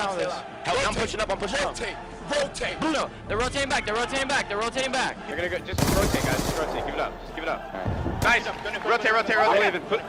out of this. Help, I'm pushing up. Rotate. No, they're rotating back. They're gonna go. Just rotate, guys. Just rotate. Give it up. Right. Nice. Rotate.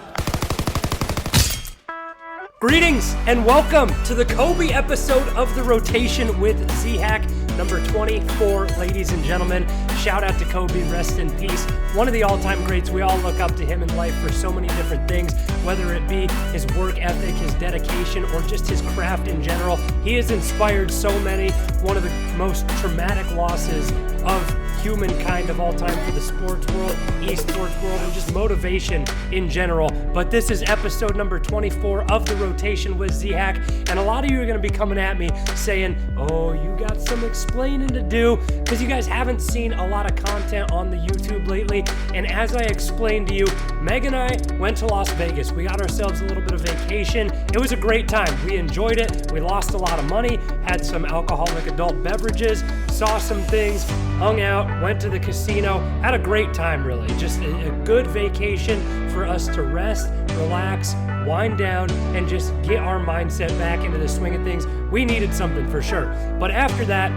Greetings and welcome to the Kobe episode of The Rotation with Z-Hack, number 24, ladies and gentlemen. Shout out to Kobe, rest in peace. One of the all-time greats. We all look up to him in life for so many different things, whether it be his work ethic, his dedication, or just his craft in general. He has inspired so many. One of the most traumatic losses of humankind of all time for the sports world, esports world, and just motivation in general. But this is episode number 24 of The Rotation with Z-Hack, and a lot of you are going to be coming at me saying, oh, you got some explaining to do, because you guys haven't seen a lot of content on the YouTube lately. And as I explained to you, Meg and I went to Las Vegas. We got ourselves a little bit of vacation. It was a great time. We enjoyed it. We lost a lot of money, had some alcoholic adult beverages, saw some things, hung out, went to the casino, had a great time really. Just a good vacation for us to rest, relax, wind down, and just get our mindset back into the swing of things. We needed something for sure. But after that,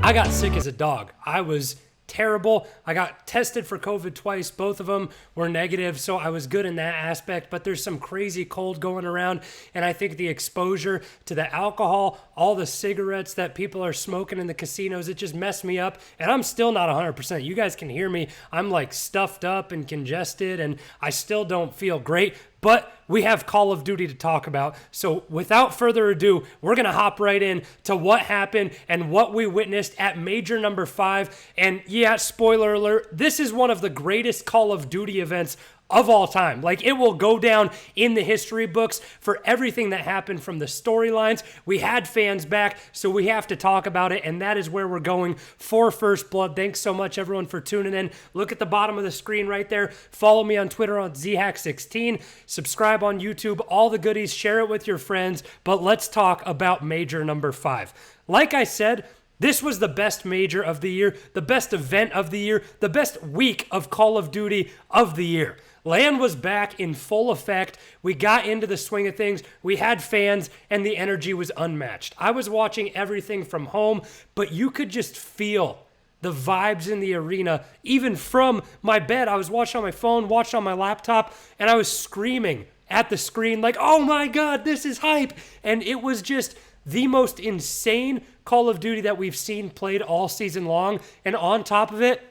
I got sick as a dog. I was terrible. I got tested for COVID twice. Both of them were negative, so I was good in that aspect, but there's some crazy cold going around, and I think the exposure to the alcohol, all the cigarettes that people are smoking in the casinos, it just messed me up, and I'm still not 100%. You guys can hear me. I'm like stuffed up and congested, and I still don't feel great, but we have Call of Duty to talk about. So without further ado, we're going to hop right in to what happened and what we witnessed at Major number 5. And yeah, spoiler alert, this is one of the greatest Call of Duty events of all time. Like, it will go down in the history books for everything that happened from the storylines. We had fans back, so we have to talk about it, and that is where we're going for First Blood. Thanks so much, everyone, for tuning in. Look at the bottom of the screen right there. Follow me on Twitter on ZHack16. Subscribe on YouTube. All the goodies. Share it with your friends. But let's talk about Major number 5. Like I said, this was the best major of the year, the best event of the year, the best week of Call of Duty of the year. LAN was back in full effect. We got into the swing of things. We had fans, and the energy was unmatched. I was watching everything from home, but you could just feel the vibes in the arena. Even from my bed, I was watching on my phone, watching on my laptop, and I was screaming at the screen like, oh my God, this is hype. And it was just the most insane Call of Duty that we've seen played all season long. And on top of it,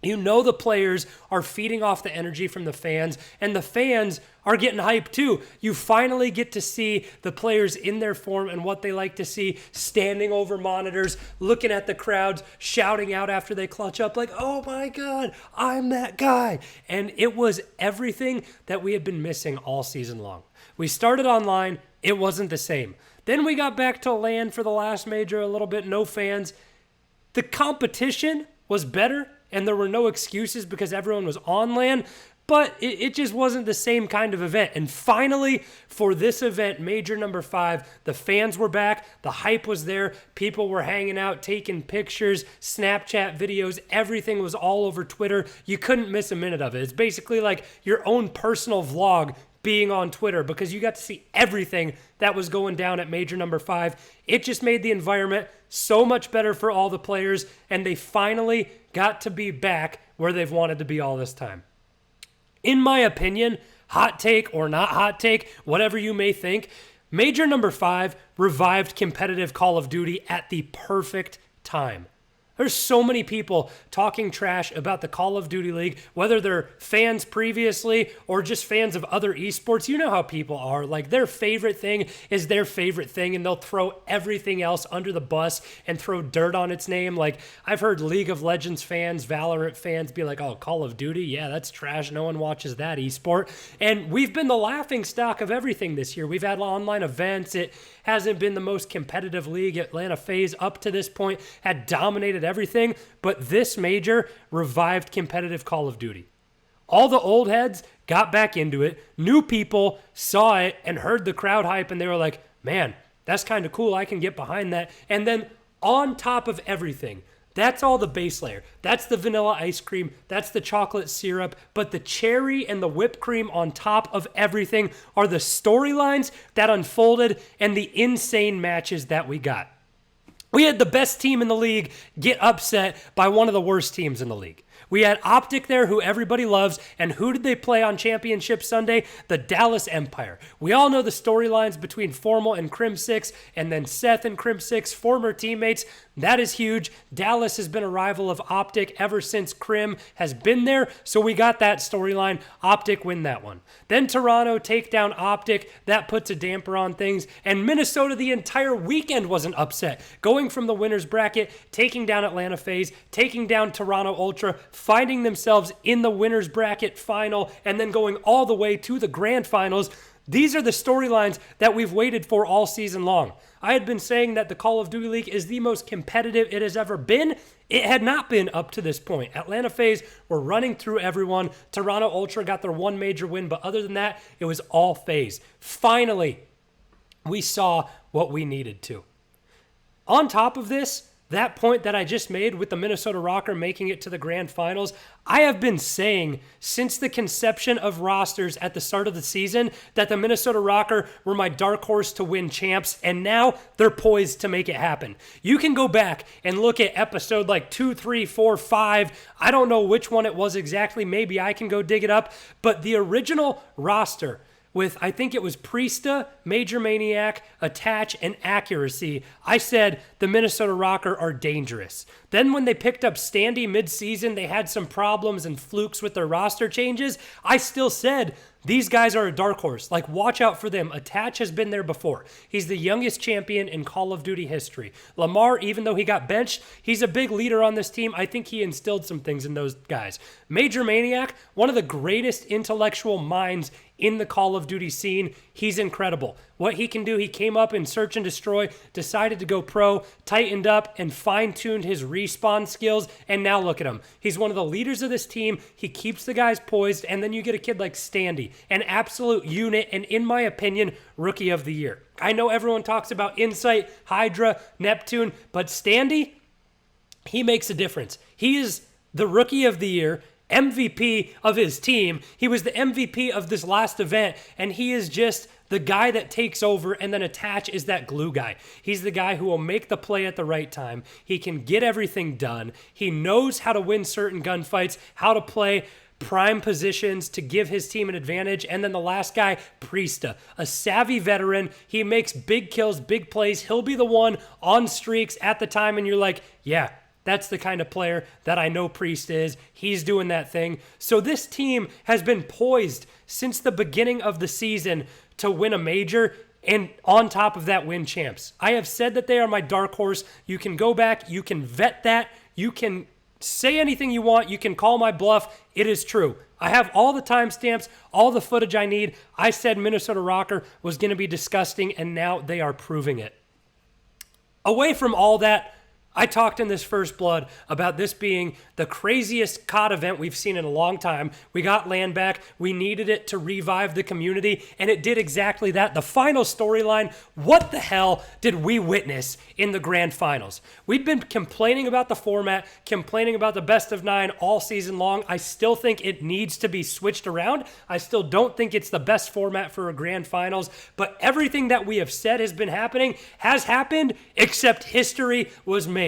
you know the players are feeding off the energy from the fans, and the fans are getting hyped too. You finally get to see the players in their form and what they like to see, standing over monitors, looking at the crowds, shouting out after they clutch up like, oh my God, I'm that guy. And it was everything that we had been missing all season long. We started online, it wasn't the same. Then we got back to LAN for the last major a little bit, no fans. The competition was better, and there were no excuses because everyone was on LAN, but it just wasn't the same kind of event. And finally, for this event, Major number 5, the fans were back, the hype was there, people were hanging out, taking pictures, Snapchat videos, everything was all over Twitter. You couldn't miss a minute of it. It's basically like your own personal vlog being on Twitter, because you got to see everything that was going down at Major number 5. It just made the environment so much better for all the players, and they finally got to be back where they've wanted to be all this time. In my opinion, hot take or not hot take, whatever you may think, Major number 5 revived competitive Call of Duty at the perfect time. There's so many people talking trash about the Call of Duty League, whether they're fans previously or just fans of other esports. You know how people are. Like, their favorite thing is their favorite thing, and they'll throw everything else under the bus and throw dirt on its name. Like, I've heard League of Legends fans, Valorant fans be like, oh, Call of Duty? Yeah, that's trash. No one watches that esport. And we've been the laughing stock of everything this year. We've had online events. It hasn't been the most competitive league. Atlanta FaZe up to this point had dominated everything, but this major revived competitive Call of Duty. All the old heads got back into it. New people saw it and heard the crowd hype, and they were like, man, that's kind of cool. I can get behind that. And then on top of everything, That's all the base layer. That's the vanilla ice cream. That's the chocolate syrup. But the cherry and the whipped cream on top of everything are the storylines that unfolded and the insane matches that we got. We had the best team in the league get upset by one of the worst teams in the league. We had Optic there, who everybody loves, and who did they play on Championship Sunday? The Dallas Empire. We all know the storylines between Formal and Crim6, and then Seth and Crim6, former teammates. That is huge. Dallas has been a rival of Optic ever since Crim has been there, so we got that storyline. Optic win that one. Then Toronto take down Optic. That puts a damper on things, and Minnesota the entire weekend was an upset. Going from the winner's bracket, taking down Atlanta FaZe, taking down Toronto Ultra, finding themselves in the winner's bracket final, and then going all the way to the grand finals. These are the storylines that we've waited for all season long. I had been saying that the Call of Duty League is the most competitive it has ever been. It had not been up to this point. Atlanta FaZe were running through everyone. Toronto Ultra got their one major win, but other than that, it was all FaZe. Finally, we saw what we needed to. On top of this, that point that I just made with the Minnesota Rocker making it to the grand finals, I have been saying since the conception of rosters at the start of the season that the Minnesota Rocker were my dark horse to win champs, and now they're poised to make it happen. You can go back and look at episode like 2, 3, 4, 5. I don't know which one it was exactly. Maybe I can go dig it up. But the original roster with, I think it was Priesta, Major Maniac, Attach, and Accuracy, I said the Minnesota Rocker are dangerous. Then when they picked up Standy mid-season, they had some problems and flukes with their roster changes. I still said these guys are a dark horse. Like, watch out for them. Attach has been there before. He's the youngest champion in Call of Duty history. Lamar, even though he got benched, he's a big leader on this team. I think he instilled some things in those guys. Major Maniac, one of the greatest intellectual minds in the Call of Duty scene. He's incredible. What he can do, he came up in Search and Destroy, decided to go pro, tightened up, and fine-tuned his respawn skills, and now look at him. He's one of the leaders of this team. He keeps the guys poised, and then you get a kid like Standy, an absolute unit, and in my opinion, Rookie of the Year. I know everyone talks about Insight, Hydra, Neptune, but Standy, he makes a difference. He is the Rookie of the Year, MVP of his team. He was the MVP of this last event, and he is just the guy that takes over, and then Attach is that glue guy. He's the guy who will make the play at the right time. He can get everything done. He knows how to win certain gunfights, how to play prime positions to give his team an advantage. And then the last guy, Priesta, a savvy veteran. He makes big kills, big plays. He'll be the one on streaks at the time, and you're like, yeah, that's the kind of player that I know Priest is. He's doing that thing. So this team has been poised since the beginning of the season to win a major, and on top of that, win champs. I have said that they are my dark horse. You can go back. You can vet that. You can say anything you want. You can call my bluff. It is true. I have all the timestamps, all the footage I need. I said Minnesota Rocker was going to be disgusting, and now they are proving it. Away from all that, I talked in this First Blood about this being the craziest COD event we've seen in a long time. We got land back. We needed it to revive the community, and it did exactly that. The final storyline, what the hell did we witness in the grand finals? We'd been complaining about the format, complaining about the best of 9 all season long. I still think it needs to be switched around. I still don't think it's the best format for a grand finals, but everything that we have said has been happening has happened, except history was made.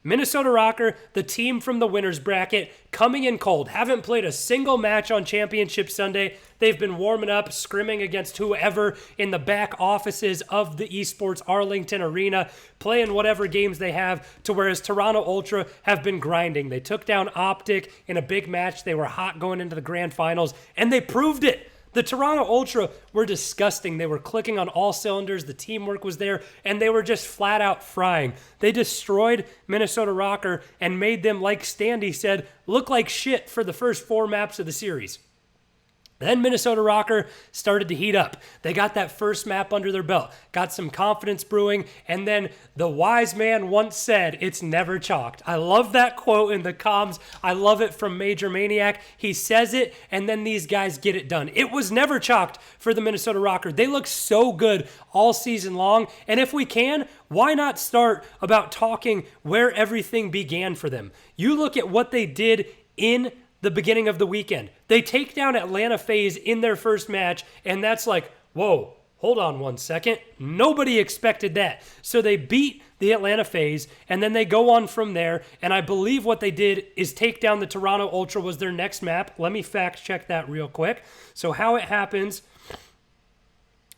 Minnesota Rocker, the team from the winner's bracket, coming in cold. Haven't played a single match on Championship Sunday. They've been warming up, scrimming against whoever in the back offices of the Esports Arlington Arena, playing whatever games they have, to whereas Toronto Ultra have been grinding. They took down Optic in a big match. They were hot going into the grand finals, and they proved it. The Toronto Ultra were disgusting. They were clicking on all cylinders. The teamwork was there, and they were just flat out frying. They destroyed Minnesota Rocker and made them, like Standy said, look like shit for the first 4 maps of the series. Then Minnesota Rocker started to heat up. They got that first map under their belt, got some confidence brewing, and then the wise man once said, "It's never chalked." I love that quote in the comms. I love it from Major Maniac. He says it, and then these guys get it done. It was never chalked for the Minnesota Rocker. They look so good all season long, and if we can, why not start about talking where everything began for them? You look at what they did in the beginning of the weekend. They take down Atlanta FaZe in their first match, and that's like, whoa, hold on one second. Nobody expected that. So they beat the Atlanta FaZe, and then they go on from there, and I believe what they did is take down the Toronto Ultra was their next map. Let me fact check that real quick. So how it happens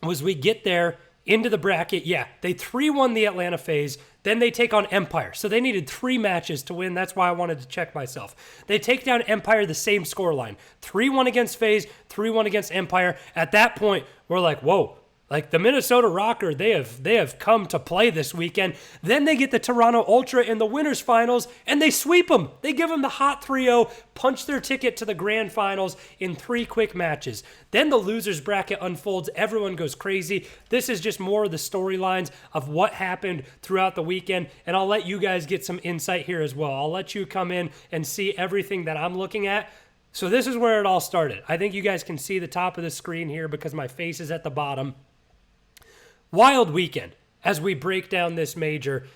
was we get there into the bracket. Yeah, they 3-1 the Atlanta FaZe. Then they take on Empire. So they needed 3 matches to win. That's why I wanted to check myself. They take down Empire the same scoreline. 3-1 against FaZe, 3-1 against Empire. At that point, we're like, whoa. Like the Minnesota Rocker, they have come to play this weekend. Then they get the Toronto Ultra in the winners finals, and they sweep them. They give them the hot 3-0, punch their ticket to the grand finals in 3 quick matches. Then the losers bracket unfolds. Everyone goes crazy. This is just more of the storylines of what happened throughout the weekend, and I'll let you guys get some insight here as well. I'll let you come in and see everything that I'm looking at. So this is where it all started. I think you guys can see the top of the screen here because my face is at the bottom. Wild weekend as we break down this major.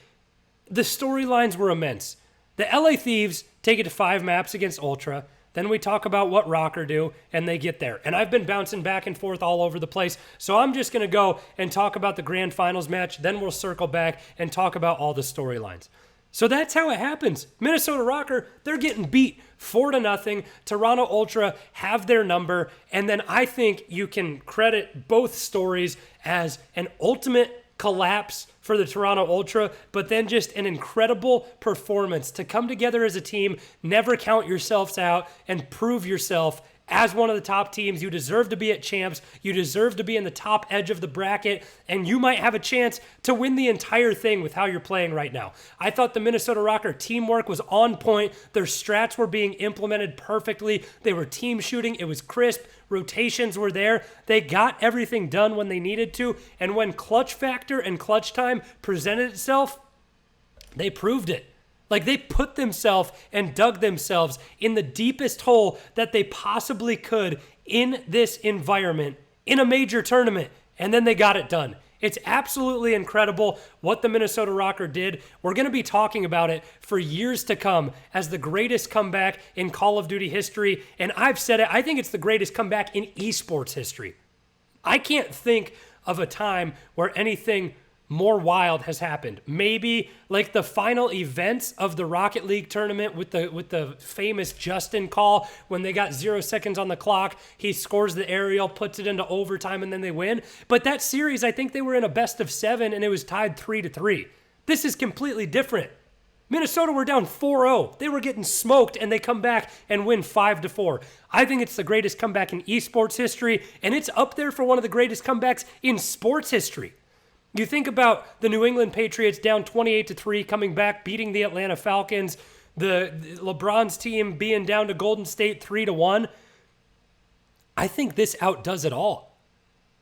The storylines were immense. The LA Thieves take it to 5 maps against Ultra. Then we talk about what Rocker do, and they get there. And I've been bouncing back and forth all over the place, so I'm just going to go and talk about the grand finals match. Then we'll circle back and talk about all the storylines. So that's how it happens. Minnesota Rocker, they're getting beat 4-0. Toronto Ultra have their number. And then I think you can credit both stories as an ultimate collapse for the Toronto Ultra, but then just an incredible performance to come together as a team, never count yourselves out, and prove yourself as one of the top teams. You deserve to be at champs. You deserve to be in the top edge of the bracket, and you might have a chance to win the entire thing with how you're playing right now. I thought the Minnesota Rocker teamwork was on point. Their strats were being implemented perfectly. They were team shooting. It was crisp. Rotations were there. They got everything done when they needed to, and when clutch factor and clutch time presented itself, they proved it. Like they put themselves and dug themselves in the deepest hole that they possibly could in this environment, in a major tournament, and then they got it done. It's absolutely incredible what the Minnesota Rocker did. We're going to be talking about it for years to come as the greatest comeback in Call of Duty history, and I've said it, I think it's the greatest comeback in esports history. I can't think of a time where anything more wild has happened. Maybe like the final events of the Rocket League tournament with the famous Justin call when they got 0 seconds on the clock. He scores the aerial, puts it into overtime, and then they win. But that series, I think they were in a best of 7, and it was tied 3-3. This is completely different. Minnesota were down 4-0. They were getting smoked, and they come back and win 5-4. I think it's the greatest comeback in esports history, and it's up there for one of the greatest comebacks in sports history. You think about the New England Patriots down 28-3, coming back, beating the Atlanta Falcons, the LeBron's team being down to Golden State 3-1. I think this outdoes it all.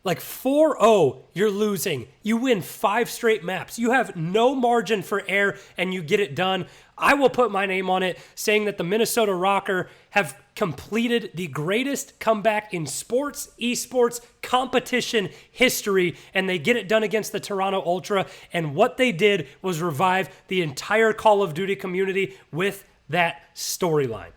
Like 4-0, you're losing. You win 5 straight maps. You have no margin for error, and you get it done. I will put my name on it, saying that the Minnesota Rocker have completed the greatest comeback in sports, esports, competition history, and they get it done against the Toronto Ultra. And what they did was revive the entire Call of Duty community with that storyline.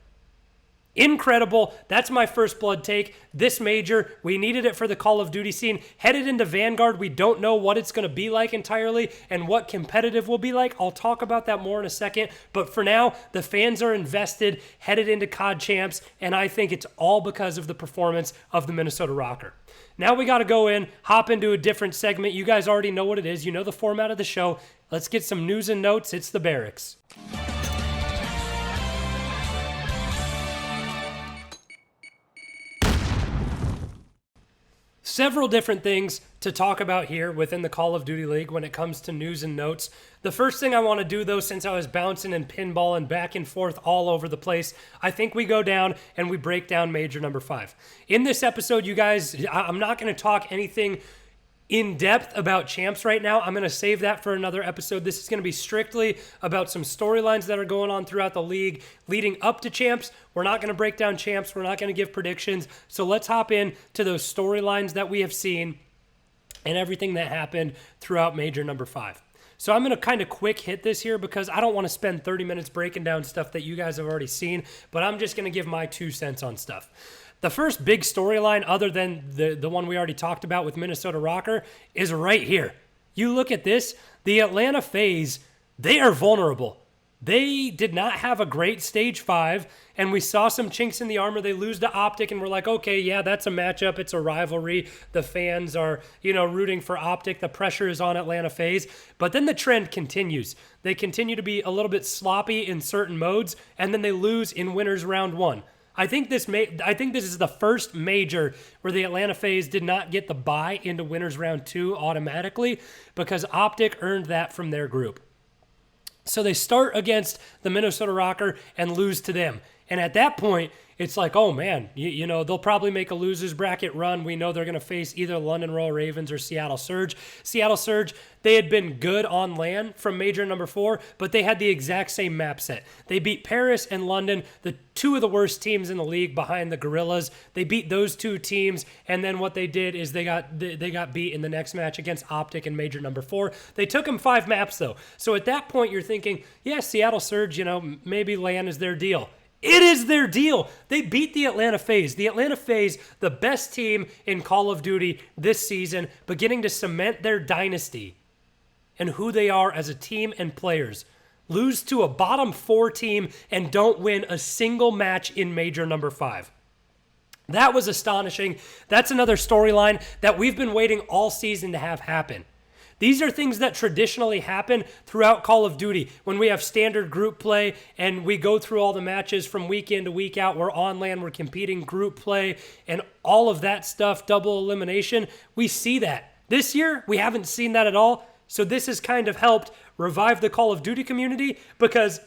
Incredible. That's my first blood take. This major, we needed it for the Call of Duty scene. Headed into Vanguard, we don't know what it's going to be like entirely and what competitive will be like. I'll talk about that more in a second. But for now, the fans are invested, headed into COD champs, and I think it's all because of the performance of the Minnesota Rocker. Now we got to go in, hop into a different segment. You guys already know what it is. You know the format of the show. Let's get some news and notes. It's the Barracks. Several different things to talk about here within the Call of Duty League when it comes to news and notes. The first thing I want to do, though, since I was bouncing and pinballing back and forth all over the place, I think we go down and we break down Major number 5. In this episode, you guys, I'm not going to talk anything in depth about champs right now. I'm going to save that for another episode. This is going to be strictly about some storylines that are going on throughout the league leading up to champs. We're not going to break down champs. We're not going to give predictions. So let's hop in to those storylines that we have seen and everything that happened throughout Major number 5. So I'm going to kind of quick hit this here because I don't want to spend 30 minutes breaking down stuff that you guys have already seen, but I'm just going to give my 2 cents on stuff. The first big storyline, other than the one we already talked about with Minnesota Rocker, is right here. You look at this, the Atlanta FaZe, they are vulnerable. They did not have a great Stage 5, and we saw some chinks in the armor. They lose to Optic, and we're like, okay, yeah, that's a matchup. It's a rivalry. The fans are, rooting for Optic. The pressure is on Atlanta FaZe. But then the trend continues. They continue to be a little bit sloppy in certain modes, and then they lose in Winners Round 1. I think this is the first major where the Atlanta FaZe did not get the bye into Winners Round 2 automatically because Optic earned that from their group. So they start against the Minnesota Rocker and lose to them. And at that point, it's like, oh man, they'll probably make a losers bracket run. We know they're going to face either London Royal Ravens or Seattle Surge. Seattle Surge, they had been good on LAN from Major number 4, but they had the exact same map set. They beat Paris and London, the 2 of the worst teams in the league behind the Gorillas. They beat those 2 teams, and then what they did is they got beat in the next match against Optic in Major number 4. They took them 5 maps though. So at that point, you're thinking, yeah, Seattle Surge, maybe LAN is their deal. It is their deal. They beat the Atlanta FaZe. The Atlanta FaZe, the best team in Call of Duty this season, beginning to cement their dynasty and who they are as a team and players. Lose to a bottom 4 team and don't win a single match in Major number 5. That was astonishing. That's another storyline that we've been waiting all season to have happen. These are things that traditionally happen throughout Call of Duty. When we have standard group play and we go through all the matches from week in to week out, we're on LAN, we're competing group play, and all of that stuff, double elimination, we see that. This year, we haven't seen that at all, so this has kind of helped revive the Call of Duty community because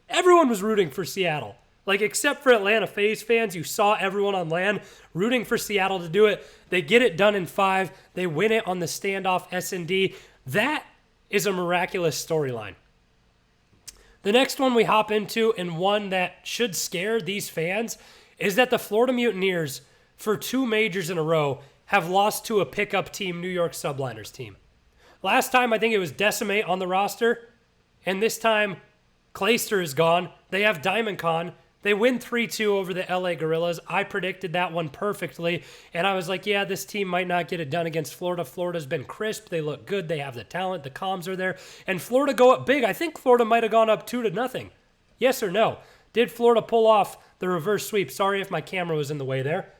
everyone was rooting for Seattle. Like, except for Atlanta FaZe fans, you saw everyone on LAN rooting for Seattle to do it. They get it done in 5. They win it on the standoff S&D. That is a miraculous storyline. The next one we hop into, and one that should scare these fans, is that the Florida Mutineers, for 2 majors in a row, have lost to a pickup team, New York Subliners team. Last time, I think it was Decimate on the roster, and this time, Clayster is gone. They have Diamond Con. They win 3-2 over the LA Gorillas. I predicted that one perfectly, and I was like, yeah, this team might not get it done against Florida. Florida's been crisp. They look good. They have the talent. The comms are there. And Florida go up big. I think Florida might have gone up 2-0. Yes or no? Did Florida pull off the reverse sweep? Sorry if my camera was in the way there.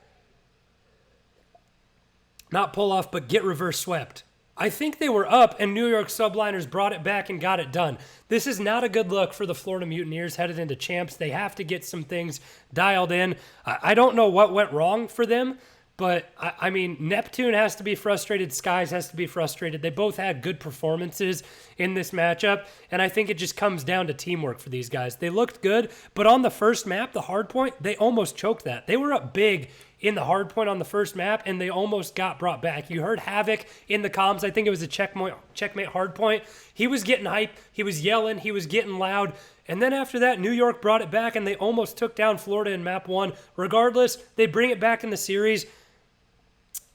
Not pull off, but get reverse swept. I think they were up, and New York Subliners brought it back and got it done. This is not a good look for the Florida Mutineers headed into champs. They have to get some things dialed in. I don't know what went wrong for them, but, I mean, Neptune has to be frustrated. Skies has to be frustrated. They both had good performances in this matchup, and I think it just comes down to teamwork for these guys. They looked good, but on the first map, the hard point, they almost choked that. They were up big in the hard point on the first map, and they almost got brought back. You heard Havoc in the comms. I think it was a checkmate hard point. He was getting hype. He was yelling. He was getting loud. And then after that, New York brought it back, and they almost took down Florida in map 1. Regardless, they bring it back in the series.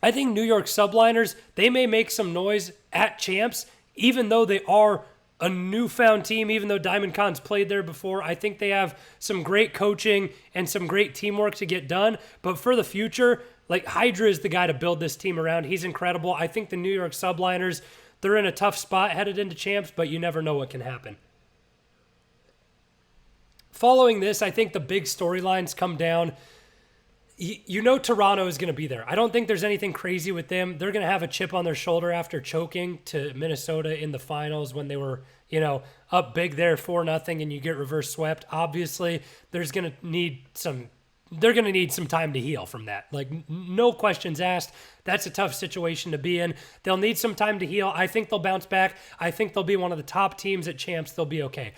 I think New York Subliners, they may make some noise at champs, even though they are a newfound team, even though Diamond Con's played there before. I think they have some great coaching and some great teamwork to get done. But for the future, like, Hydra is the guy to build this team around. He's incredible. I think the New York Subliners, they're in a tough spot headed into champs, but you never know what can happen. Following this, I think the big storylines come down. You know Toronto is going to be there. I don't think there's anything crazy with them. They're going to have a chip on their shoulder after choking to Minnesota in the finals when they were, up big there 4-0 and you get reverse swept. Obviously, there's going to need some they're going to need some time to heal from that. Like, no questions asked. That's a tough situation to be in. They'll need some time to heal. I think they'll bounce back. I think they'll be one of the top teams at Champs. They'll be okay.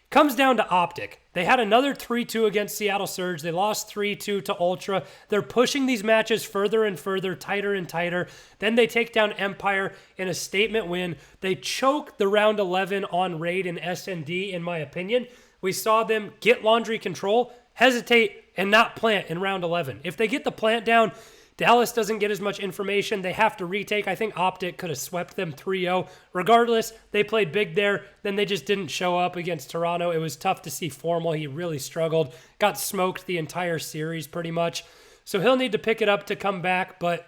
Comes down to Optic. They had another 3-2 against Seattle Surge. They lost 3-2 to Ultra. They're pushing these matches further and further, tighter and tighter. Then they take down Empire in a statement win. They choke the round 11 on Raid and SND, in my opinion. We saw them get laundry control, hesitate, and not plant in round 11. If they get the plant down, Dallas doesn't get as much information. They have to retake. I think Optic could have swept them 3-0. Regardless, they played big there. Then they just didn't show up against Toronto. It was tough to see Formal. He really struggled. Got smoked the entire series pretty much. So he'll need to pick it up to come back, but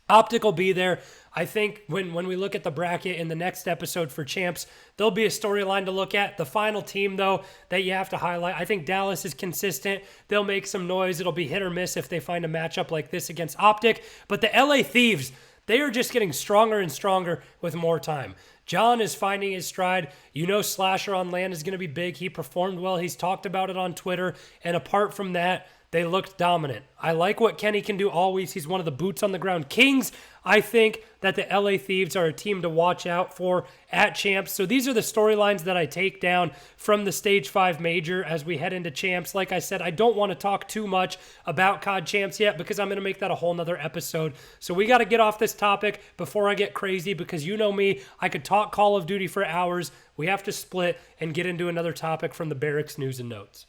Optic will be there. I think when we look at the bracket in the next episode for Champs, there'll be a storyline to look at. The final team, though, that you have to highlight, I think Dallas is consistent. They'll make some noise. It'll be hit or miss if they find a matchup like this against Optic. But the LA Thieves, they are just getting stronger and stronger with more time. John is finding his stride. You know Slasher on land is going to be big. He performed well. He's talked about it on Twitter. And apart from that, they looked dominant. I like what Kenny can do always. He's one of the boots on the ground kings. I think that the LA Thieves are a team to watch out for at Champs. So these are the storylines that I take down from the Stage 5 Major as we head into Champs. Like I said, I don't want to talk too much about COD Champs yet because I'm going to make that a whole nother episode. So we got to get off this topic before I get crazy because you know me, I could talk Call of Duty for hours. We have to split and get into another topic from the Barracks News and Notes.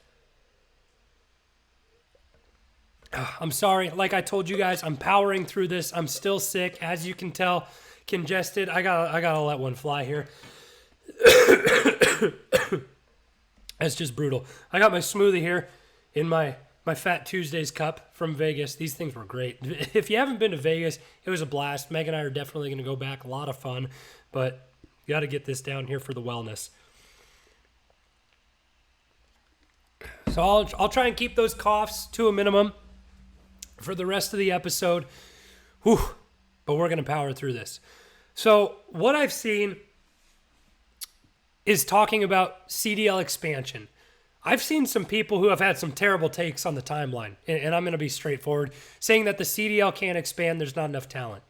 I'm sorry. Like I told you guys, I'm powering through this. I'm still sick, as you can tell, congested. I gotta let one fly here. That's just brutal. I got my smoothie here in my Fat Tuesdays cup from Vegas. These things were great. If you haven't been to Vegas, it was a blast. Meg and I are definitely going to go back. A lot of fun, but you got to get this down here for the wellness. So I'll try and keep those coughs to a minimum for the rest of the episode. Whew, but we're going to power through this. So what I've seen is talking about CDL expansion. I've seen some people who have had some terrible takes on the timeline, and I'm going to be straightforward, saying that the CDL can't expand, there's not enough talent.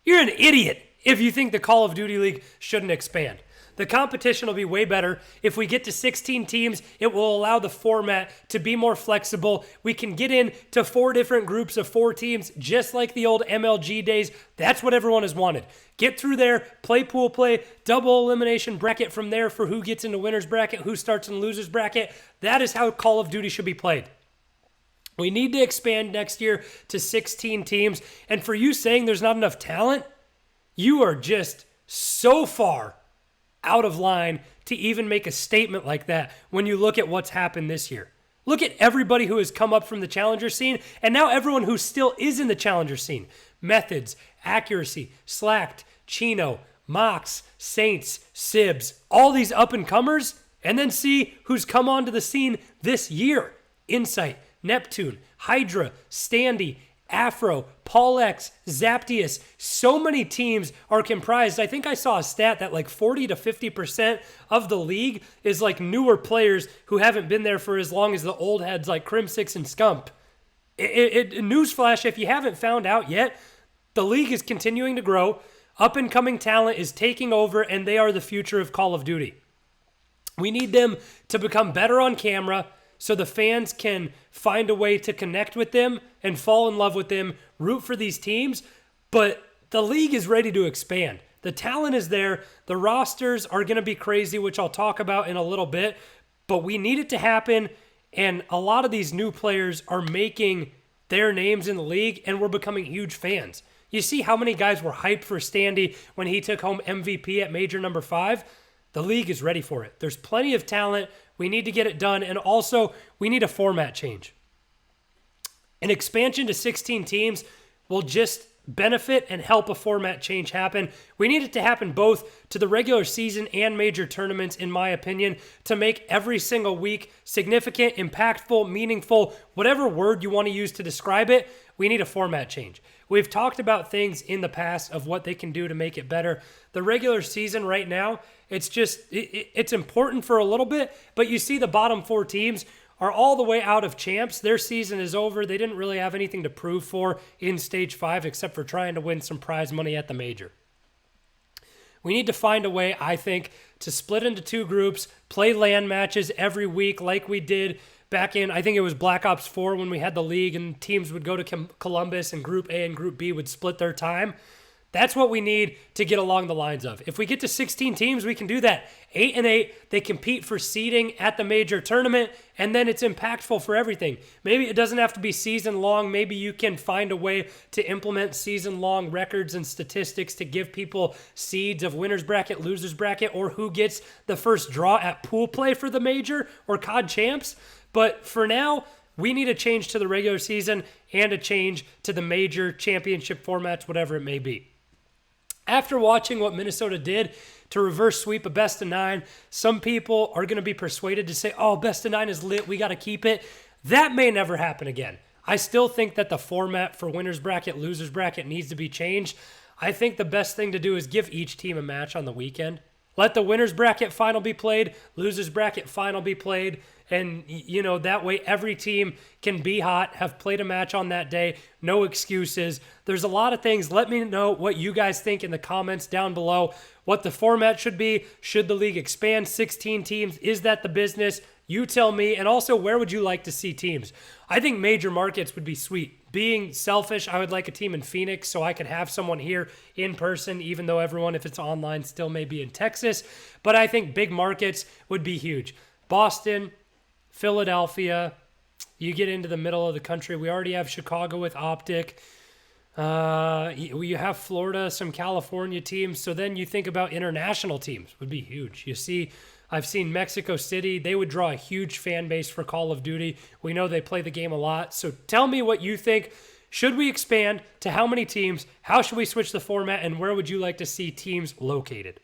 You're an idiot if you think the Call of Duty League shouldn't expand. The competition will be way better. If we get to 16 teams, it will allow the format to be more flexible. We can get into 4 different groups of 4 teams, just like the old MLG days. That's what everyone has wanted. Get through there, play pool play, double elimination bracket from there for who gets into winner's bracket, who starts in loser's bracket. That is how Call of Duty should be played. We need to expand next year to 16 teams. And for you saying there's not enough talent, you are just so far out of line to even make a statement like that when you look at what's happened this year. Look at everybody who has come up from the challenger scene, and now everyone who still is in the challenger scene. Methods, Accuracy, Slacked, Chino, Mox, Saints, Sibs, all these up-and-comers, and then see who's come onto the scene this year. Insight, Neptune, Hydra, Standy, Afro, Paul X, Zaptius, so many teams are comprised. I think I saw a stat that like 40 to 50% of the league is like newer players who haven't been there for as long as the old heads like Crim6 and Scump. Newsflash, if you haven't found out yet, the league is continuing to grow. Up-and-coming talent is taking over, and they are the future of Call of Duty. We need them to become better on camera, so the fans can find a way to connect with them and fall in love with them, root for these teams. But the league is ready to expand. The talent is there. The rosters are going to be crazy, which I'll talk about in a little bit. But we need it to happen. And a lot of these new players are making their names in the league, and we're becoming huge fans. You see how many guys were hyped for Standy when he took home MVP at Major number 5? The league is ready for it. There's plenty of talent. We need to get it done. And also, we need a format change. An expansion to 16 teams will just benefit and help a format change happen. We need it to happen both to the regular season and major tournaments, in my opinion, to make every single week significant, impactful, meaningful, whatever word you want to use to describe it. We need a format change. We've talked about things in the past of what they can do to make it better. The regular season right now, it's important for a little bit, but you see the bottom 4 teams are all the way out of champs. Their season is over. They didn't really have anything to prove for in Stage 5 except for trying to win some prize money at the major. We need to find a way, I think, to split into 2 groups, play LAN matches every week like we did back in, I think it was Black Ops 4 when we had the league and teams would go to Columbus and Group A and Group B would split their time. That's what we need to get along the lines of. If we get to 16 teams, we can do that. 8 and 8, they compete for seeding at the major tournament, and then it's impactful for everything. Maybe it doesn't have to be season long. Maybe you can find a way to implement season long records and statistics to give people seeds of winner's bracket, loser's bracket, or who gets the first draw at pool play for the major or COD champs. But for now, we need a change to the regular season and a change to the major championship formats, whatever it may be. After watching what Minnesota did to reverse sweep a best of 9, some people are going to be persuaded to say, oh, best of 9 is lit, we got to keep it. That may never happen again. I still think that the format for winner's bracket, loser's bracket needs to be changed. I think the best thing to do is give each team a match on the weekend. Let the winner's bracket final be played, loser's bracket final be played, and, you know, that way every team can be hot, have played a match on that day, no excuses. There's a lot of things. Let me know what you guys think in the comments down below, what the format should be. Should the league expand 16 teams? Is that the business? You tell me. And also, where would you like to see teams? I think major markets would be sweet. Being selfish, I would like a team in Phoenix so I could have someone here in person, even though everyone, if it's online, still may be in Texas. But I think big markets would be huge. Boston, Philadelphia, you get into the middle of the country. We already have Chicago with Optic. You have Florida, some California teams. So then you think about international teams would be huge. I've seen Mexico City. They would draw a huge fan base for Call of Duty. We know they play the game a lot. So tell me what you think. Should we expand to how many teams? How should we switch the format? And where would you like to see teams located?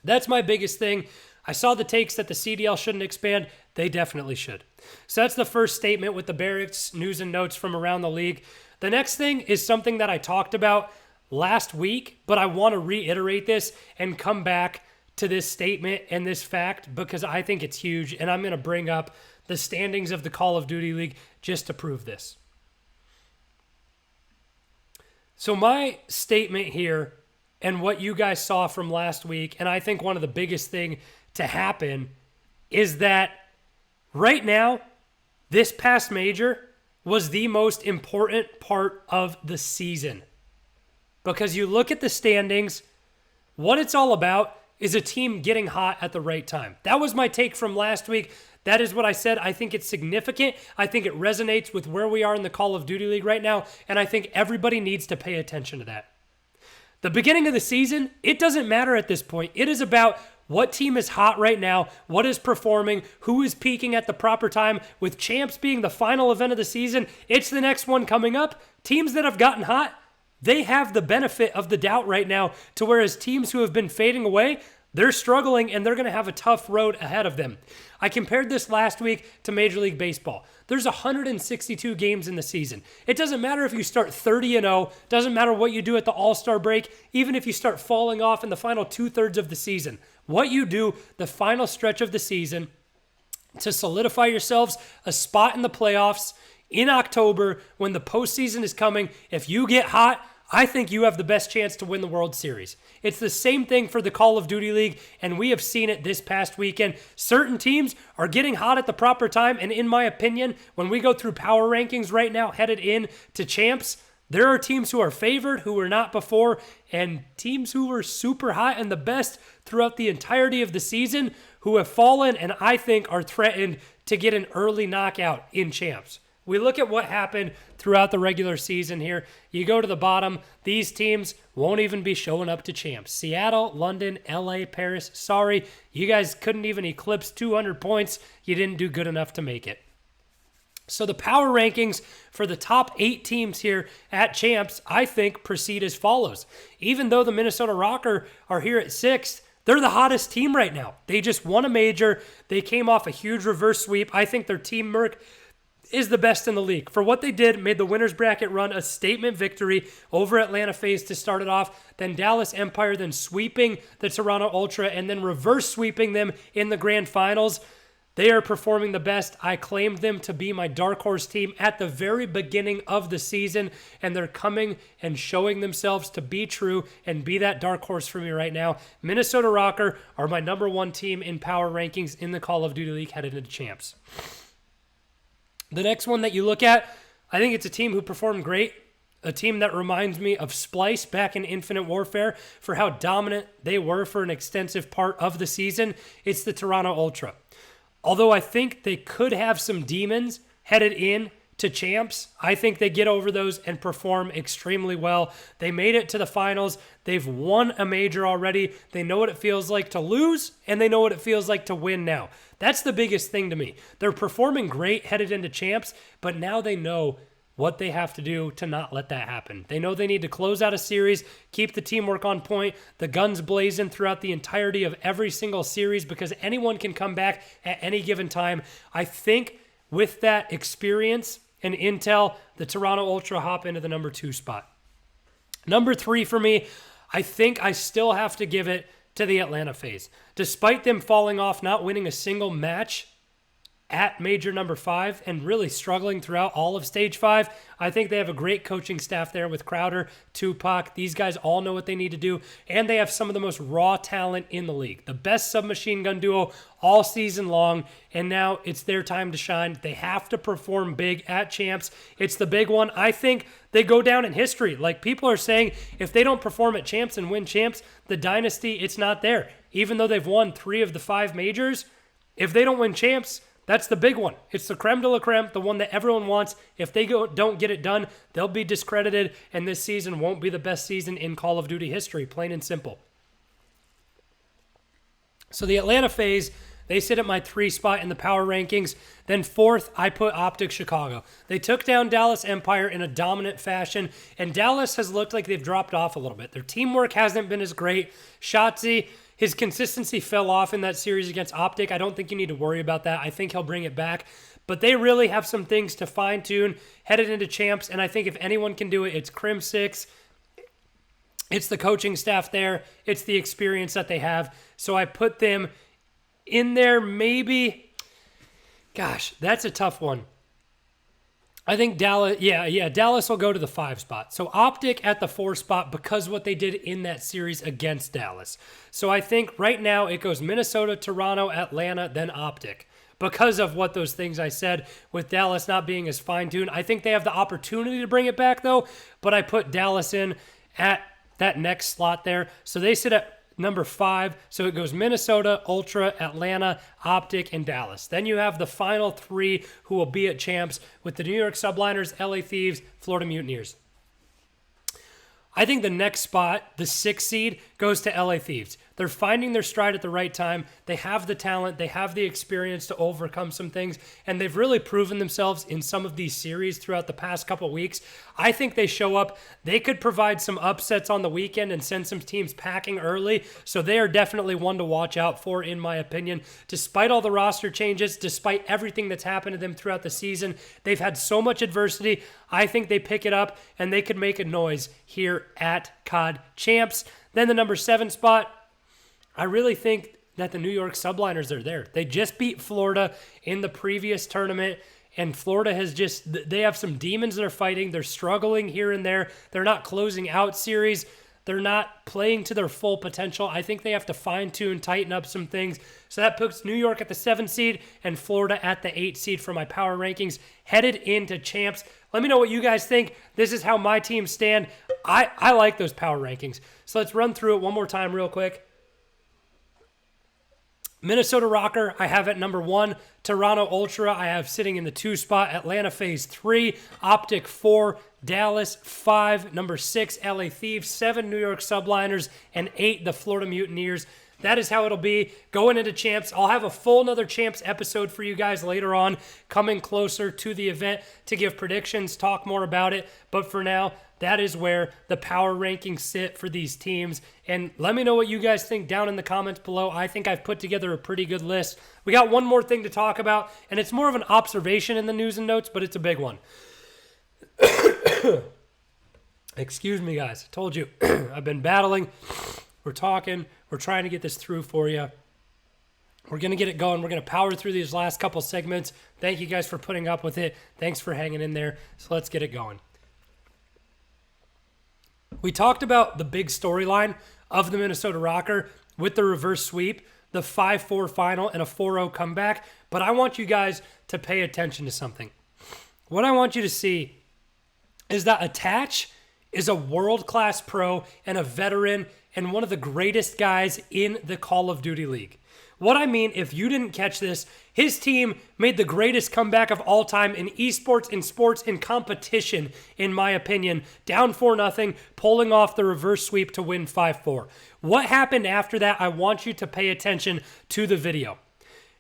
That's my biggest thing. I saw the takes that the CDL shouldn't expand. They definitely should. So that's the first statement with the Barracks news and notes from around the league. The next thing is something that I talked about last week, but I want to reiterate this and come back to this statement and this fact because I think it's huge, and I'm going to bring up the standings of the Call of Duty League just to prove this. So my statement here and what you guys saw from last week, and I think one of the biggest thing to happen is that right now, this past major was the most important part of the season. Because you look at the standings, what it's all about is a team getting hot at the right time. That was my take from last week. That is what I said. I think it's significant. I think it resonates with where we are in the Call of Duty League right now, and I think everybody needs to pay attention to that. The beginning of the season, it doesn't matter at this point. It is about what team is hot right now, what is performing, who is peaking at the proper time. With champs being the final event of the season, it's the next one coming up. Teams that have gotten hot, they have the benefit of the doubt right now, to whereas teams who have been fading away, they're struggling and they're going to have a tough road ahead of them. I compared this last week to Major League Baseball. There's 162 games in the season. It doesn't matter if you start 30-0, doesn't matter what you do at the All-Star break, even if you start falling off in the final 2/3 of the season. What you do the final stretch of the season to solidify yourselves a spot in the playoffs in October when the postseason is coming, if you get hot, I think you have the best chance to win the World Series. It's the same thing for the Call of Duty League, and we have seen it this past weekend. Certain teams are getting hot at the proper time, and in my opinion, when we go through power rankings right now, headed in to champs, there are teams who are favored, who were not before, and teams who were super hot and the best throughout the entirety of the season who have fallen and I think are threatened to get an early knockout in champs. We look at what happened throughout the regular season here. You go to the bottom, these teams won't even be showing up to champs. Seattle, London, LA, Paris, sorry, you guys couldn't even eclipse 200 points. You didn't do good enough to make it. So the power rankings for the top 8 teams here at champs, I think, proceed as follows. Even though the Minnesota Rocker are here at 6th, they're the hottest team right now. They just won a major. They came off a huge reverse sweep. I think their teamwork is the best in the league. For what they did, made the winner's bracket run a statement victory over Atlanta FaZe to start it off, then Dallas Empire, then sweeping the Toronto Ultra, and then reverse sweeping them in the grand finals. They are performing the best. I claimed them to be my dark horse team at the very beginning of the season, and they're coming and showing themselves to be true and be that dark horse for me right now. Minnesota Rocker are my number one team in power rankings in the Call of Duty League headed into champs. The next one that you look at, I think it's a team who performed great. A team that reminds me of Splice back in Infinite Warfare for how dominant they were for an extensive part of the season. It's the Toronto Ultra. Although I think they could have some demons headed in to champs, I think they get over those and perform extremely well. They made it to the finals. They've won a major already. They know what it feels like to lose, and they know what it feels like to win now. That's the biggest thing to me. They're performing great headed into champs, but now they know what they have to do to not let that happen. They know they need to close out a series, keep the teamwork on point, the guns blazing throughout the entirety of every single series because anyone can come back at any given time. I think with that experience and intel, the Toronto Ultra hop into the number 2 spot. Number 3 for me, I think I still have to give it to the Atlanta FaZe. Despite them falling off, not winning a single match at major number 5 and really struggling throughout all of stage 5. I think they have a great coaching staff there with Crowder, Tupac. These guys all know what they need to do, and they have some of the most raw talent in the league. The best submachine gun duo all season long, and now it's their time to shine. They have to perform big at champs. It's the big one. I think they go down in history. Like people are saying, if they don't perform at champs and win champs, the dynasty, it's not there. Even though they've won 3 of the 5 majors, if they don't win champs, that's the big one. It's the creme de la creme, the one that everyone wants. If they don't get it done, they'll be discredited, and this season won't be the best season in Call of Duty history, plain and simple. So the Atlanta FaZe, they sit at my 3 spot in the power rankings. Then 4th, I put Optic Chicago. They took down Dallas Empire in a dominant fashion, and Dallas has looked like they've dropped off a little bit. Their teamwork hasn't been as great. Shotzi, his consistency fell off in that series against Optic. I don't think you need to worry about that. I think he'll bring it back. But they really have some things to fine-tune headed into champs, and I think if anyone can do it, it's Crim6. It's the coaching staff there. It's the experience that they have. So I put them in there maybe. Gosh, that's a tough one. I think Dallas, Dallas will go to the 5 spot. So Optic at the 4 spot because what they did in that series against Dallas. So I think right now it goes Minnesota, Toronto, Atlanta, then Optic. Because of what those things I said with Dallas not being as fine-tuned. I think they have the opportunity to bring it back though, but I put Dallas in at that next slot there. So they sit at number 5. So it goes Minnesota, Ultra, Atlanta, Optic, and Dallas. Then you have the final 3 who will be at champs with the New York Subliners, LA Thieves, Florida Mutineers. I think the next spot, the 6th seed, goes to LA Thieves. They're finding their stride at the right time. They have the talent. They have the experience to overcome some things. And they've really proven themselves in some of these series throughout the past couple weeks. I think they show up. They could provide some upsets on the weekend and send some teams packing early. So they are definitely one to watch out for, in my opinion. Despite all the roster changes, despite everything that's happened to them throughout the season, they've had so much adversity. I think they pick it up and they could make a noise here at COD Champs. Then the number 7 spot, I really think that the New York Subliners are there. They just beat Florida in the previous tournament, and Florida has they have some demons they're fighting. They're struggling here and there. They're not closing out series. They're not playing to their full potential. I think they have to fine-tune, tighten up some things. So that puts New York at the 7th seed and Florida at the 8th seed for my power rankings headed into champs. Let me know what you guys think. This is how my teams stand. I like those power rankings. So let's run through it one more time real quick. Minnesota Rocker, I have at number 1. Toronto Ultra, I have sitting in the 2 spot. Atlanta FaZe 3. Optic 4. Dallas 5. Number 6, LA Thieves. 7, New York Subliners. And 8, the Florida Mutineers. That is how it'll be going into champs. I'll have a full another champs episode for you guys later on, coming closer to the event to give predictions, talk more about it. But for now, that is where the power rankings sit for these teams. And let me know what you guys think down in the comments below. I think I've put together a pretty good list. We got one more thing to talk about, and it's more of an observation in the news and notes, but it's a big one. Excuse me, guys. I told you, I've been battling. We're talking. We're trying to get this through for you. We're going to get it going. We're going to power through these last couple segments. Thank you guys for putting up with it. Thanks for hanging in there. So let's get it going. We talked about the big storyline of the Minnesota Rocker with the reverse sweep, the 5-4 final, and a 4-0 comeback. But I want you guys to pay attention to something. What I want you to see is that Attach is a world-class pro and a veteran and one of the greatest guys in the Call of Duty League. What I mean, if you didn't catch this, his team made the greatest comeback of all time in esports, in sports, in competition, in my opinion. Down 4-0, pulling off the reverse sweep to win 5-4. What happened after that? I want you to pay attention to the video.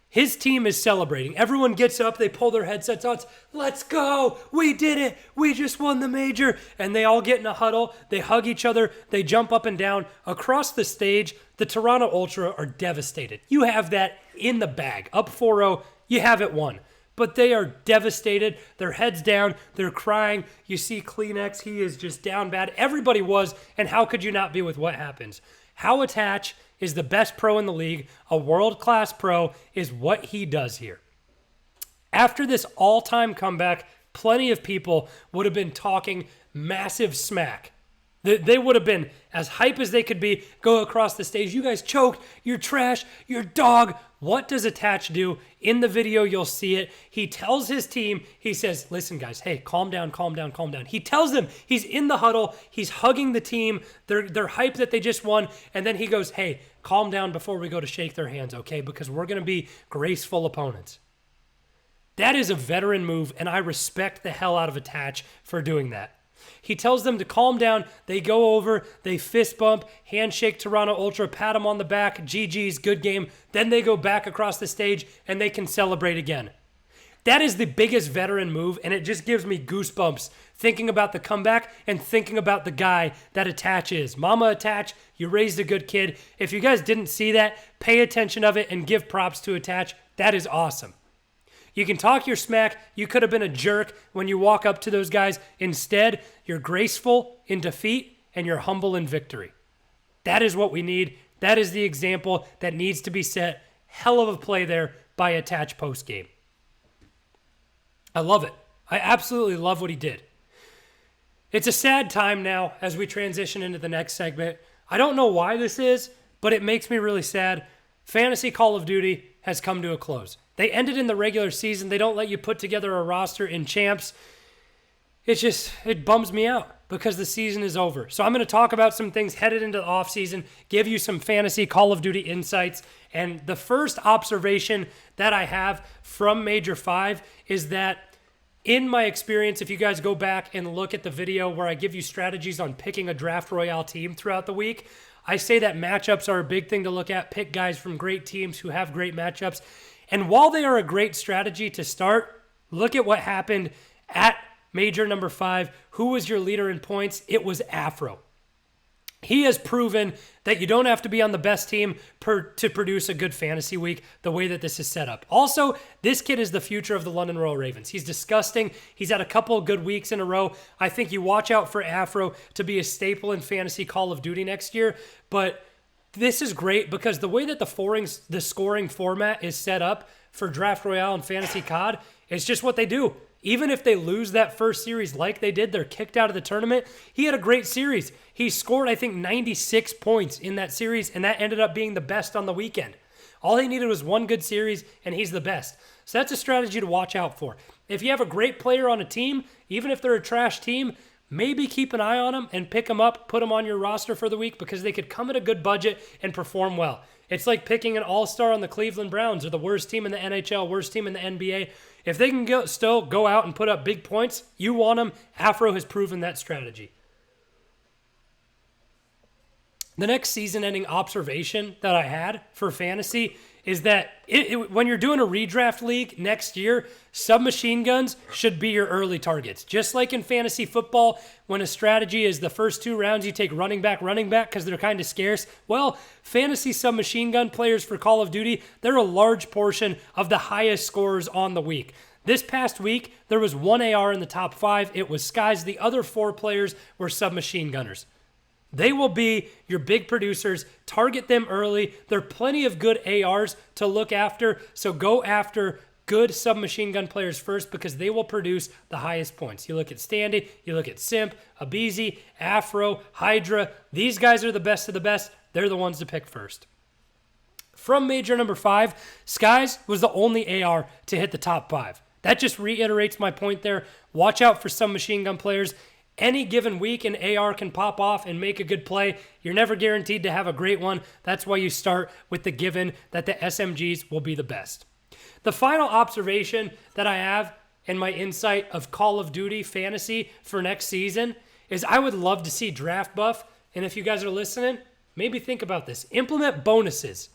His team is celebrating. Everyone gets up, they pull their headsets out. Let's go, we did it, we just won the major. And they all get in a huddle, they hug each other, they jump up and down. Across the stage, the Toronto Ultra are devastated. You have that in the bag. Up 4-0, you have it won. But they are devastated, their heads down, they're crying. You see Kleenex, he is just down bad. Everybody was, and how could you not be with what happens? How Attach is the best pro in the league, a world-class pro, is what he does here. After this all-time comeback, plenty of people would have been talking massive smack. They would have been as hype as they could be, go across the stage. You guys choked, you're trash, you're dog. What does Attach do? In the video, you'll see it. He tells his team, he says, listen guys, hey, calm down, calm down, calm down. He tells them, he's in the huddle, he's hugging the team, they're hyped that they just won, and then he goes, hey, calm down before we go to shake their hands, okay? Because we're going to be graceful opponents. That is a veteran move, and I respect the hell out of Attach for doing that. He tells them to calm down. They go over, they fist bump, handshake Toronto Ultra, pat him on the back, GG's, good game. Then they go back across the stage and they can celebrate again. That is the biggest veteran move, and it just gives me goosebumps thinking about the comeback and thinking about the guy that Attach is. Mama Attach, you raised a good kid. If you guys didn't see that, pay attention of it and give props to Attach. That is awesome. You can talk your smack. You could have been a jerk when you walk up to those guys. Instead, you're graceful in defeat and you're humble in victory. That is what we need. That is the example that needs to be set. Hell of a play there by Attach post game. I love it. I absolutely love what he did. It's a sad time now as we transition into the next segment. I don't know why this is, but it makes me really sad. Fantasy Call of Duty has come to a close. They ended in the regular season. They don't let you put together a roster in champs. It bums me out because the season is over. So I'm going to talk about some things headed into the offseason, give you some fantasy Call of Duty insights. And the first observation that I have from Major 5 is that in my experience, if you guys go back and look at the video where I give you strategies on picking a draft royale team throughout the week, I say that matchups are a big thing to look at. Pick guys from great teams who have great matchups. And while they are a great strategy to start, look at what happened at Major number 5. Who was your leader in points? It was Afro. He has proven that you don't have to be on the best team to produce a good fantasy week the way that this is set up. Also, this kid is the future of the London Royal Ravens. He's disgusting. He's had a couple of good weeks in a row. I think you watch out for Afro to be a staple in fantasy Call of Duty next year, but this is great because the way that the scoring format is set up for Draft Royale and Fantasy CoD is just what they do. Even if they lose that first series like they did, they're kicked out of the tournament. He had a great series. He scored, I think, 96 points in that series, and that ended up being the best on the weekend. All he needed was one good series, and he's the best. So that's a strategy to watch out for. If you have a great player on a team, even if they're a trash team, maybe keep an eye on them and pick them up, put them on your roster for the week because they could come at a good budget and perform well. It's like picking an all-star on the Cleveland Browns or the worst team in the NHL, worst team in the NBA. If they can still go out and put up big points, you want them. Afro has proven that strategy. The next season-ending observation that I had for fantasy is that when you're doing a redraft league next year, submachine guns should be your early targets. Just like in fantasy football, when a strategy is the first 2 rounds you take running back because they're kind of scarce. Well, fantasy submachine gun players for Call of Duty, they're a large portion of the highest scorers on the week. This past week, there was 1 AR in the top 5. It was Skies. The other 4 players were submachine gunners. They will be your big producers. Target them early. There are plenty of good ARs to look after, so go after good submachine gun players first because they will produce the highest points. You look at Standy, you look at Simp, Abizi, Afro, Hydra. These guys are the best of the best. They're the ones to pick first. From major number 5, Skies was the only AR to hit the top 5. That just reiterates my point there. Watch out for some machine gun players. Any given week, an AR can pop off and make a good play. You're never guaranteed to have a great one. That's why you start with the given that the SMGs will be the best. The final observation that I have in my insight of Call of Duty fantasy for next season is I would love to see draft buff. And if you guys are listening, maybe think about this. Implement bonuses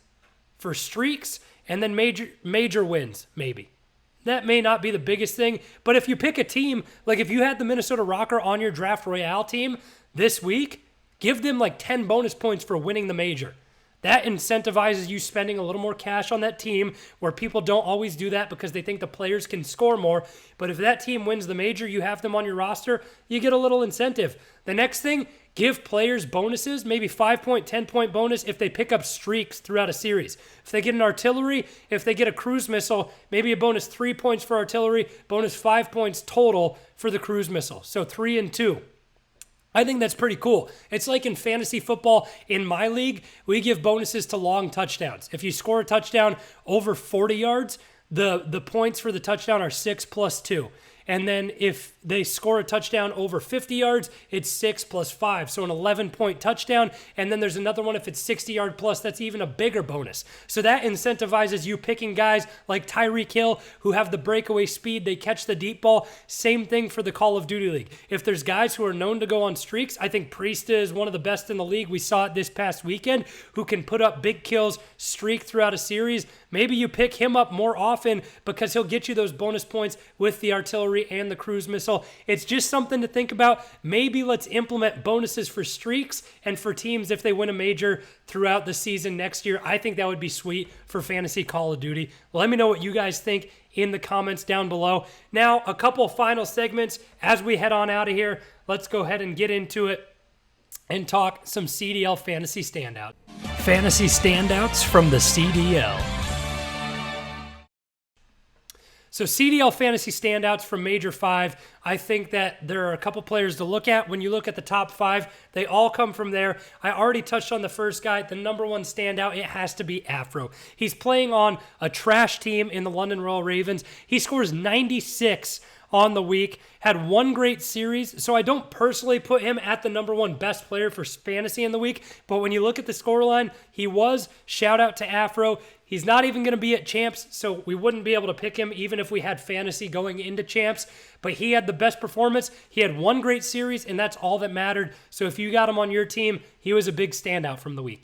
for streaks and then major wins, maybe. That may not be the biggest thing, but if you pick a team, like if you had the Minnesota Rocker on your Draft Royale team this week, give them like 10 bonus points for winning the major. That incentivizes you spending a little more cash on that team where people don't always do that because they think the players can score more. But if that team wins the major, you have them on your roster, you get a little incentive. The next thing, give players bonuses, maybe 5-point, 10-point bonus if they pick up streaks throughout a series. If they get an artillery, if they get a cruise missile, maybe a bonus 3 points for artillery, bonus 5 points total for the cruise missile. So 3 and 2. I think that's pretty cool. It's like in fantasy football, in my league, we give bonuses to long touchdowns. If you score a touchdown over 40 yards, the points for the touchdown are 6 plus 2. And then if they score a touchdown over 50 yards, it's 6 plus 5. So an 11-point touchdown. And then there's another one if it's 60-yard plus, that's even a bigger bonus. So that incentivizes you picking guys like Tyreek Hill who have the breakaway speed. They catch the deep ball. Same thing for the Call of Duty League. If there's guys who are known to go on streaks, I think Priesta is one of the best in the league. We saw it this past weekend, who can put up big kills, streak throughout a series. Maybe you pick him up more often because he'll get you those bonus points with the artillery and the cruise missile. It's just something to think about. Maybe let's implement bonuses for streaks and for teams if they win a major throughout the season next year. I think that would be sweet for fantasy Call of Duty. Let me know what you guys think in the comments down below. Now, a couple final segments as we head on out of here. Let's go ahead and get into it and talk some CDL fantasy standout. Fantasy standouts from the CDL. So CDL fantasy standouts from Major 5, I think that there are a couple players to look at. When you look at the top 5, they all come from there. I already touched on the first guy. The number one standout, it has to be Afro. He's playing on a trash team in the London Royal Ravens. He scores 96 on the week, had one great series, so I don't personally put him at the number one best player for fantasy in the week, but when you look at the scoreline, he was. Shout out to Afro. He's not even going to be at champs, so we wouldn't be able to pick him even if we had fantasy going into champs, but he had the best performance. He had one great series, and that's all that mattered, so if you got him on your team, he was a big standout from the week.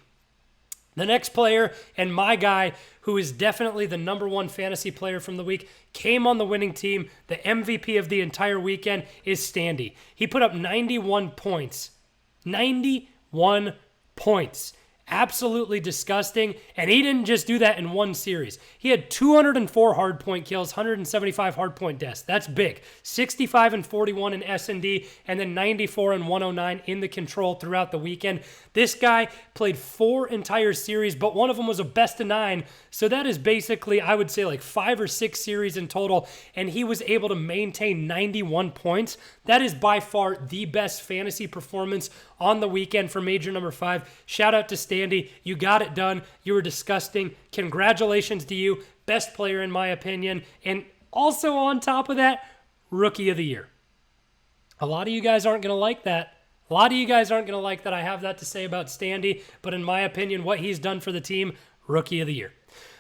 The next player, and my guy, who is definitely the number one fantasy player from the week, came on the winning team. The MVP of the entire weekend is Standy. He put up 91 points. 91 points. Absolutely disgusting. And he didn't just do that in one series. He had 204 hardpoint kills, 175 hardpoint deaths. That's big. 65 and 41 in S&D, and then 94 and 109 in the control throughout the weekend. This guy played 4 entire series, but one of them was a best of 9. So that is basically, I would say, like 5 or 6 series in total, and he was able to maintain 91 points. That is by far the best fantasy performance on the weekend for Major number 5. Shout out to Standy. You got it done. You were disgusting. Congratulations to you. Best player in my opinion. And also on top of that, Rookie of the Year. A lot of you guys aren't going to like that. A lot of you guys aren't going to like that I have that to say about Standy, but in my opinion, what he's done for the team, Rookie of the Year.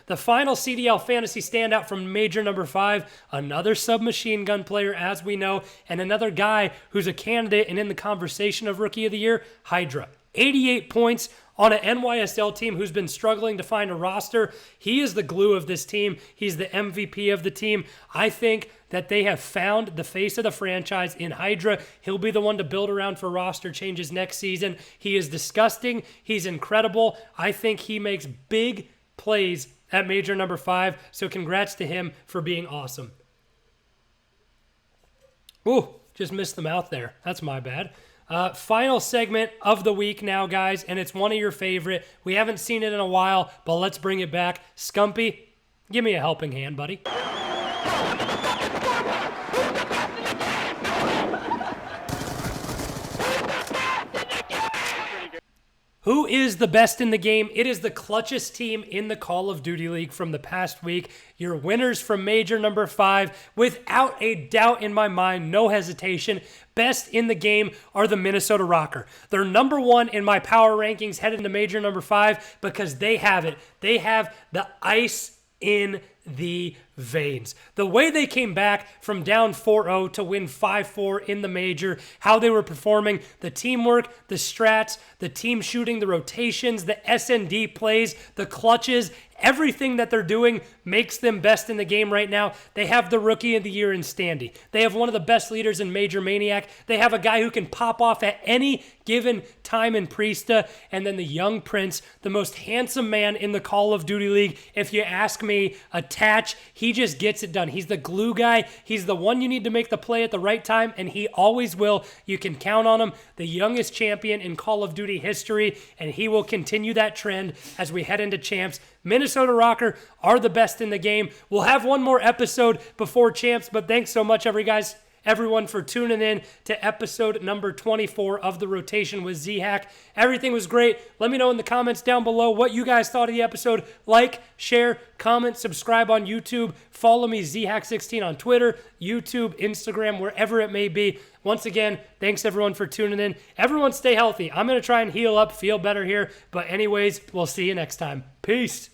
The final CDL fantasy standout from Major number 5, another submachine gun player, as we know, and another guy who's a candidate and in the conversation of Rookie of the Year, Hydra. 88 points on an NYSL team who's been struggling to find a roster. He is the glue of this team. He's the MVP of the team. I think that they have found the face of the franchise in Hydra. He'll be the one to build around for roster changes next season. He is disgusting. He's incredible. I think he makes big plays at Major number 5, so congrats to him for being awesome. Ooh, just missed the mouth there. That's my bad. Final segment of the week now, guys, and it's one of your favorite. We haven't seen it in a while, but let's bring it back. Scumpy, give me a helping hand, buddy. Who is the best in the game? It is the clutchest team in the Call of Duty League from the past week. Your winners from Major number 5, without a doubt in my mind, no hesitation. Best in the game are the Minnesota Rocker. They're number 1 in my power rankings headed into Major number 5 because they have it. They have the ice in the veins. The way they came back from down 4-0 to win 5-4 in the major, how they were performing, the teamwork, the strats, the team shooting, the rotations, the SND plays, the clutches, everything that they're doing makes them best in the game right now. They have the Rookie of the Year in Standy. They have one of the best leaders in Major Maniac. They have a guy who can pop off at any given time in Priesta. And then the young Prince, the most handsome man in the Call of Duty League. If you ask me, Attach, he just gets it done. He's the glue guy. He's the one you need to make the play at the right time, and he always will. You can count on him. The youngest champion in Call of Duty history, and he will continue that trend as we head into champs. Minnesota Rocker are the best in the game. We'll have one more episode before champs, but thanks so much, everyone, for tuning in to episode number 24 of The Rotation with Z-Hack. Everything was great. Let me know in the comments down below what you guys thought of the episode. Like, share, comment, subscribe on YouTube. Follow me, Z-Hack16 on Twitter, YouTube, Instagram, wherever it may be. Once again, thanks everyone for tuning in. Everyone stay healthy. I'm going to try and heal up, feel better here. But anyways, we'll see you next time. Peace.